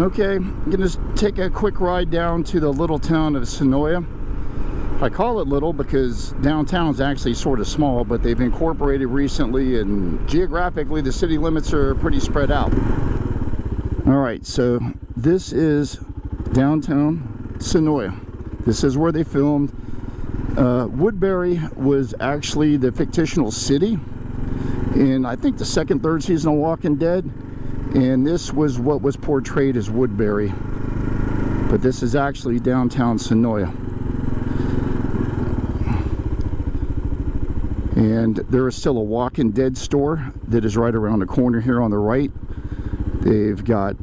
Okay, I'm gonna take a quick ride down to the little town of Senoia. I call it little because downtown is actually sort of small, but they've incorporated recently, and geographically the city limits are pretty spread out. All right, so this is downtown Senoia. This is where they filmed. Woodbury was actually the fictional city in, I think, the second, third season of Walking Dead, and this was what was portrayed as Woodbury, but this is actually downtown Senoia. And there is still a Walking Dead store that is right around the corner here on the right. They've got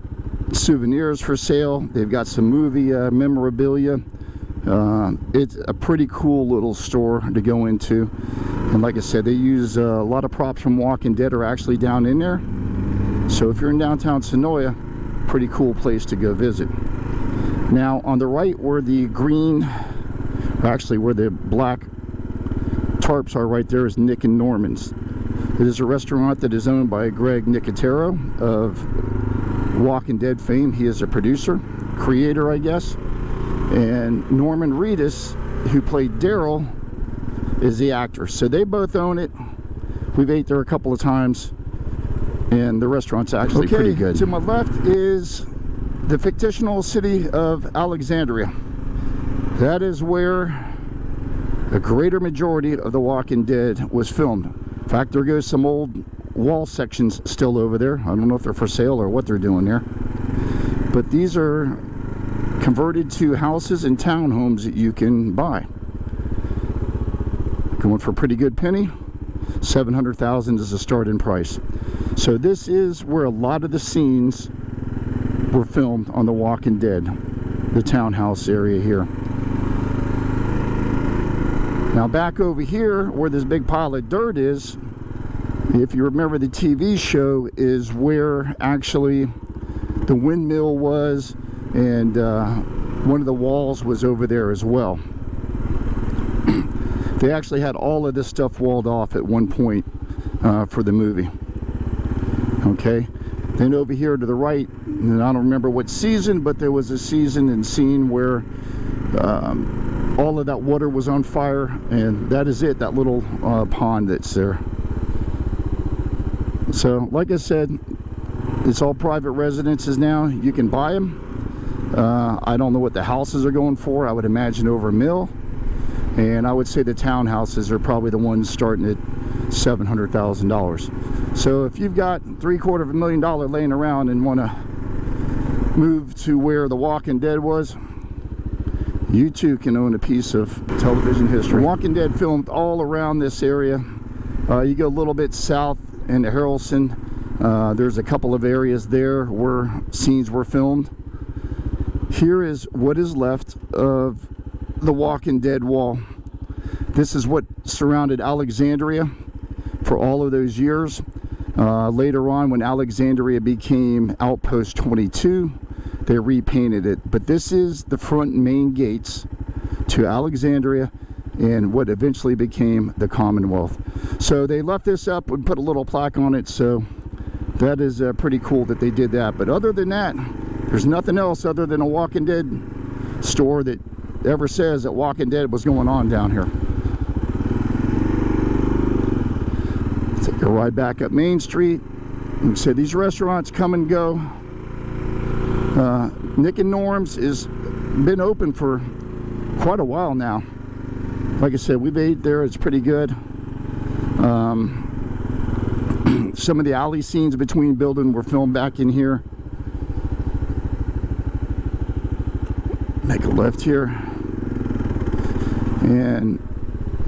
souvenirs for sale. They've got some movie memorabilia. It's a pretty cool little store to go into. And like I said, they use a lot of props from Walking Dead are actually down in there. So if you're in downtown Senoia, pretty cool place to go visit. Now on the right where the green, or actually where the black tarps are right there, is Nick and Norman's. It is a restaurant that is owned by Greg Nicotero of Walking Dead fame. He is a producer, creator, I guess. And Norman Reedus, who played Daryl, is the actor. So they both own it. We've ate there a couple of times, and the restaurant's actually pretty good. To my left is the fictional city of Alexandria. That is where the greater majority of The Walking Dead was filmed. In fact, there goes some old wall sections still over there. I don't know if they're for sale or what they're doing there. But these are converted to houses and townhomes that you can buy. Going for a pretty good penny. $700,000 is the starting price. So this is where a lot of the scenes were filmed on The Walking Dead, the townhouse area here. Now back over here where this big pile of dirt is, if you remember the TV show, is where actually the windmill was, and one of the walls was over there as well. They actually had all of this stuff walled off at one point for the movie. Okay, then over here to the right, and I don't remember what season, but there was a season and scene where all of that water was on fire, and that is it, that little pond that's there. So like I said, it's all private residences now. You can buy them. I don't know what the houses are going for. I would imagine over $1 million. And I would say the townhouses are probably the ones starting at $700,000. So if you've got $750,000 laying around and want to move to where The Walking Dead was, you too can own a piece of television history. Walking Dead filmed all around this area. You go a little bit south into Harrelson. There's a couple of areas there where scenes were filmed. Here is what is left of the Walking Dead wall. This is what surrounded Alexandria for all of those years. Later on, when Alexandria became Outpost 22, they repainted it. But this is the front main gates to Alexandria and what eventually became the Commonwealth. So they left this up and put a little plaque on it, so that is pretty cool that they did that. But other than that, there's nothing else other than a Walking Dead store that ever says that Walking Dead was going on down here. Let's take a ride back up Main Street. Like I said, these restaurants come and go. Nick and Norm's has been open for quite a while now. Like I said, we've ate there. It's pretty good. Some of the alley scenes between buildings were filmed back in here. Make a left here, and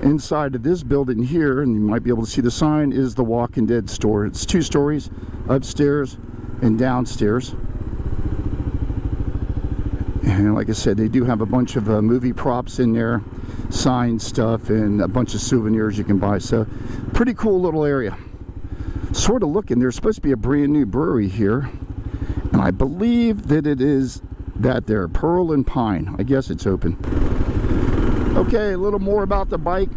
inside of this building here, and you might be able to see the sign, is the Walking Dead store. It's 2 stories, upstairs and downstairs. And like I said, they do have a bunch of movie props in there, signed stuff, and a bunch of souvenirs you can buy. So pretty cool little area. Sort of looking, there's supposed to be a brand new brewery here, and I believe that it is that there, Pearl and Pine. I guess it's open. Okay, a little more about the bike.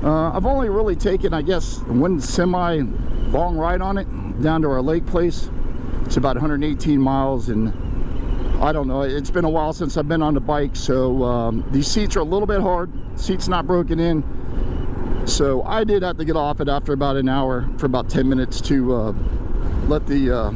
I've only really taken, I guess, one semi long ride on it down to our lake place. It's about 118 miles, and I don't know, it's been a while since I've been on the bike, so these seats are a little bit hard. Seat's not broken in, so I did have to get off it after about an hour for about 10 minutes to let the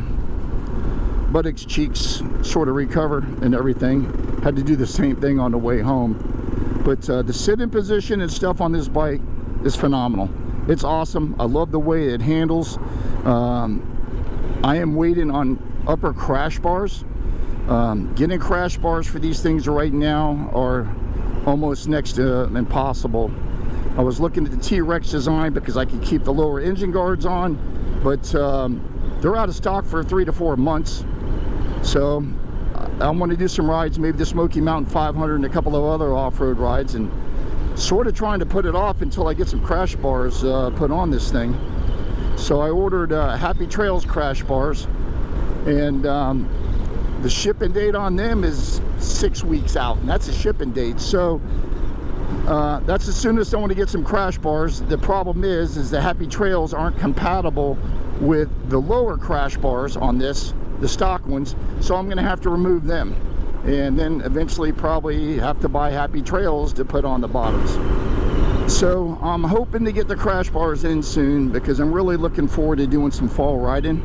buttocks, cheeks sort of recover and everything. Had to do the same thing on the way home. But the sit-in position and stuff on this bike is phenomenal. It's awesome. I love the way it handles. I am waiting on upper crash bars. Getting crash bars for these things right now are almost next to impossible. I was looking at the T-Rex design because I could keep the lower engine guards on, but they're out of stock for 3 to 4 months. So I want to do some rides, maybe the Smoky Mountain 500 and a couple of other off-road rides, and sort of trying to put it off until I get some crash bars put on this thing. So I ordered Happy Trails crash bars, and the shipping date on them is 6 weeks out, and that's a shipping date. So that's as soon as I want to get some crash bars. The problem is the Happy Trails aren't compatible with the lower crash bars on this, the stock ones, so I'm going to have to remove them, and then eventually probably have to buy Happy Trails to put on the bottoms. So I'm hoping to get the crash bars in soon, because I'm really looking forward to doing some fall riding.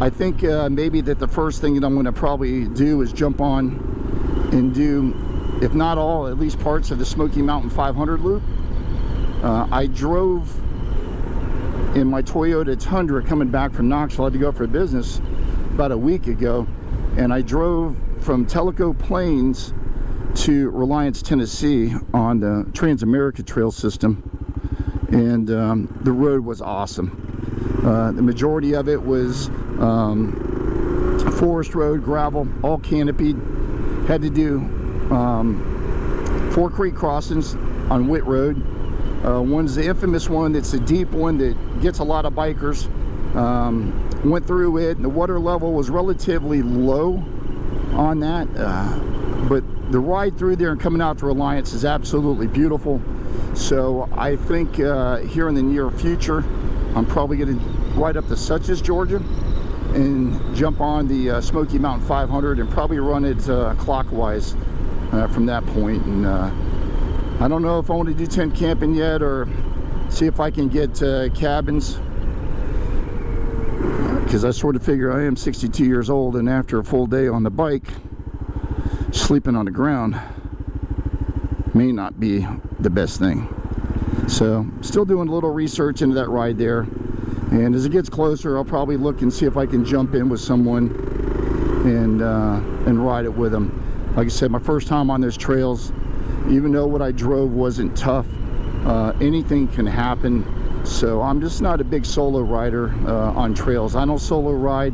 I think maybe that the first thing that I'm going to probably do is jump on and do, if not all, at least parts of the Smoky Mountain 500 loop. I drove in my Toyota Tundra coming back from Knoxville. I had to go for business about a week ago, and I drove from Tellico Plains to Reliance, Tennessee on the Trans-America Trail system, and the road was awesome. The majority of it was forest road, gravel, all canopied. Had to do 4 creek crossings on Witt Road. One's the infamous one that's the deep one that gets a lot of bikers. Went through it, and the water level was relatively low on that, but the ride through there and coming out to Reliance is absolutely beautiful. So I think here in the near future, I'm probably going to ride up to Suches, Georgia, and jump on the Smoky Mountain 500 and probably run it clockwise from that point. And I don't know if I want to do tent camping yet, or see if I can get cabins, because I sort of figure I am 62 years old, and after a full day on the bike, sleeping on the ground may not be the best thing. So still doing a little research into that ride there, and as it gets closer, I'll probably look and see if I can jump in with someone and ride it with them. Like I said, my first time on those trails, even though what I drove wasn't tough, anything can happen. So I'm just not a big solo rider on trails. I don't solo ride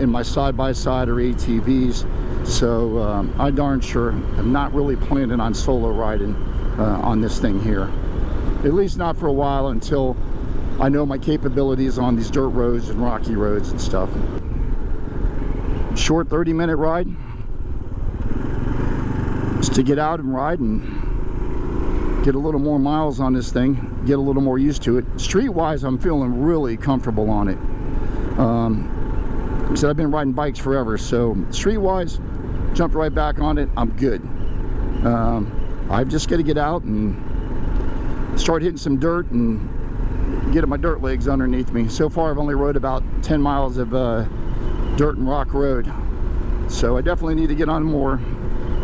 in my side-by-side or ATVs, so I darn sure am not really planning on solo riding on this thing here. At least not for a while, until I know my capabilities on these dirt roads and rocky roads and stuff. Short 30-minute ride, just to get out and ride and get a little more miles on this thing, get a little more used to it. Street-wise, I'm feeling really comfortable on it. Like I said, I've been riding bikes forever, so street-wise, jumped right back on it, I'm good. I've just got to get out and start hitting some dirt and getting my dirt legs underneath me. So far, I've only rode about 10 miles of dirt and rock road, so I definitely need to get on more,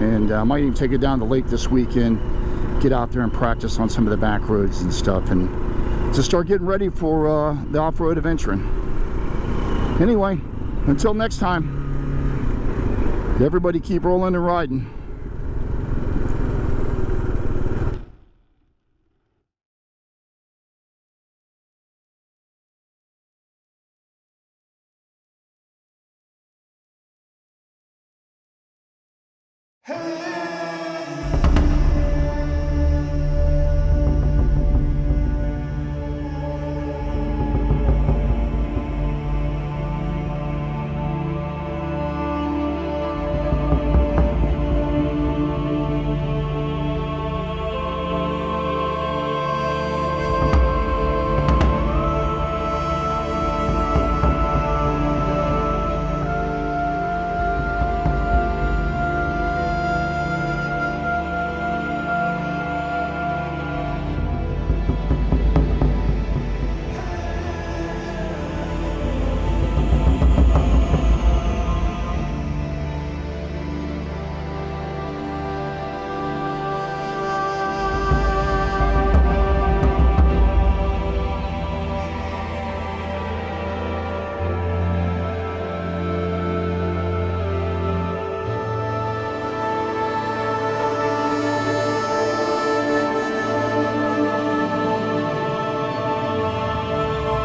and I might even take it down the lake this weekend, get out there and practice on some of the back roads and stuff, and to start getting ready for the off-road adventuring. Anyway, until next time, everybody keep rolling and riding. Hey!